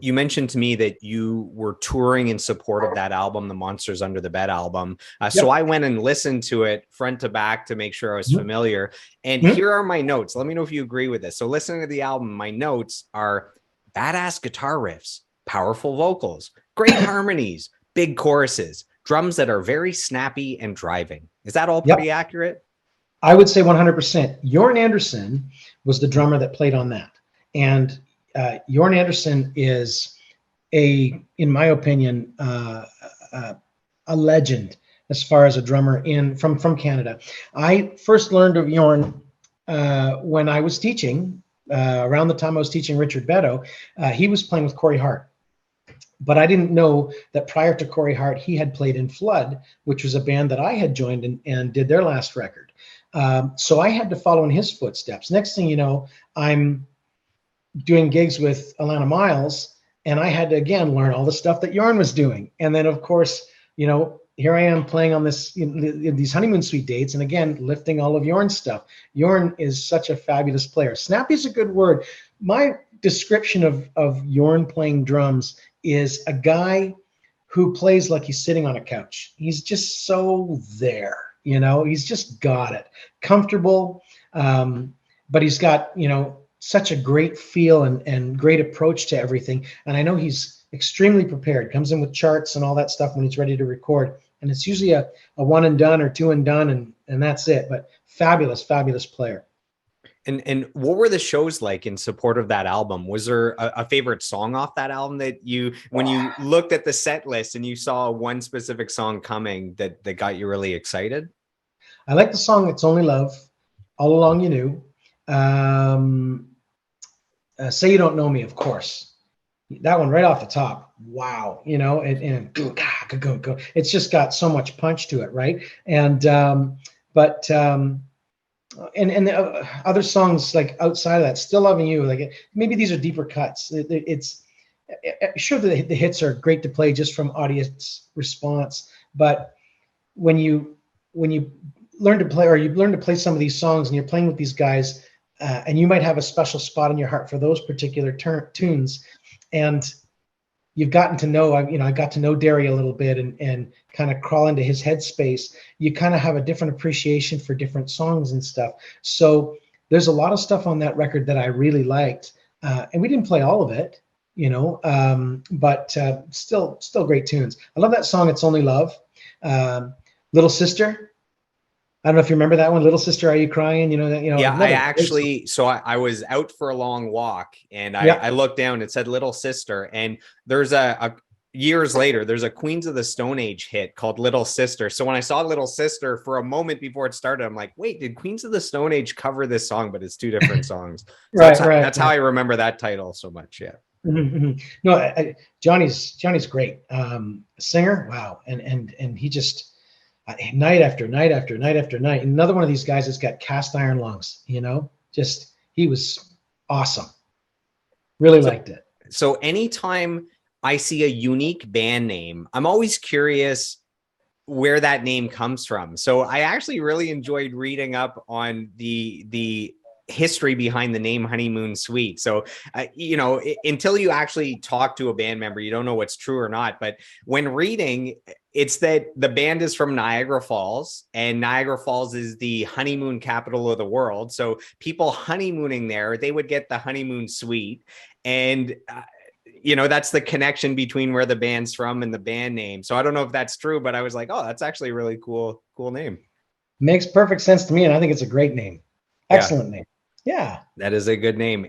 You mentioned to me that you were touring in support of that album, the Monsters Under the Bed album. So Yep. I went and listened to it front to back to make sure I was Mhm. familiar. And Mhm. here are my notes. Let me know if you agree with this. So listening to the album, my notes are badass guitar riffs, powerful vocals, great harmonies, big choruses, drums that are very snappy and driving. Is that all Yep. pretty accurate? I would say 100%. Jorn Anderson was the drummer that played on that. And Jorn Anderson is in my opinion, a legend as far as a drummer from Canada. I first learned of Jorn when I was teaching. Around the time I was teaching Richard Beto, he was playing with Corey Hart. But I didn't know that prior to Corey Hart, he had played in Flood, which was a band that I had joined and did their last record. So I had to follow in his footsteps. Next thing you know, I'm doing gigs with Alana Miles, and I had to again learn all the stuff that Jorn was doing. And then, of course, here I am playing on these Honeymoon Suite dates, and again lifting all of Jorn's stuff. Jorn is such a fabulous player. Snappy is a good word. My description of Jorn playing drums is a guy who plays like he's sitting on a couch. He's just so there, he's just got it. Comfortable, but he's got, such a great feel and great approach to everything. And I know he's extremely prepared, comes in with charts and all that stuff when he's ready to record. And it's usually a one and done or two and done, and that's it. But fabulous, fabulous player. And what were the shows like in support of that album? Was there a favorite song off that album that when you looked at the set list and you saw one specific song coming that got you really excited? I like the song "It's Only Love," "All Along You Knew." Say You Don't Know Me, of course. That one right off the top. Wow, and it's just got so much punch to it, right? And and the other songs like outside of that, "Still Loving You," like maybe these are deeper cuts. It's sure the hits are great to play just from audience response, but when you learn to play, or you learn to play some of these songs and you're playing with these guys, and you might have a special spot in your heart for those particular tunes, and you've gotten to know, I got to know Derry a little bit and kind of crawl into his headspace. You kind of have a different appreciation for different songs and stuff. So there's a lot of stuff on that record that I really liked, and we didn't play all of it, but still great tunes. I love that song "It's Only Love." Little Sister. I don't know if you remember that one. Little Sister, Are You Crying? Yeah, I Another great song. actually, so I was out for a long walk and Yeah. I looked down, it said Little Sister. And there's a years later, there's a Queens of the Stone Age hit called Little Sister. So when I saw Little Sister for a moment before it started, I'm like, wait, did Queens of the Stone Age cover this song? But it's two different songs. So Right, right, that's how right. I remember that title so much. Yeah. Mm-hmm. No, Johnny's great. Singer, wow, and he just night after night after night after night. Another one of these guys that's got cast iron lungs. Just he was awesome. Really So liked it. so anytime I see a unique band name, I'm always curious where that name comes from. So I actually really enjoyed reading up on the history behind the name Honeymoon Suite. So until you actually talk to a band member, you don't know what's true or not. But when reading, it's that the band is from Niagara Falls, and Niagara Falls is the honeymoon capital of the world. So people honeymooning there, they would get the Honeymoon Suite. And that's the connection between where the band's from and the band name. So I don't know if that's true, but I was like, oh, that's actually a really cool name. Makes perfect sense to me, and I think it's a great name. Yeah, Excellent name. Yeah. that is a good name.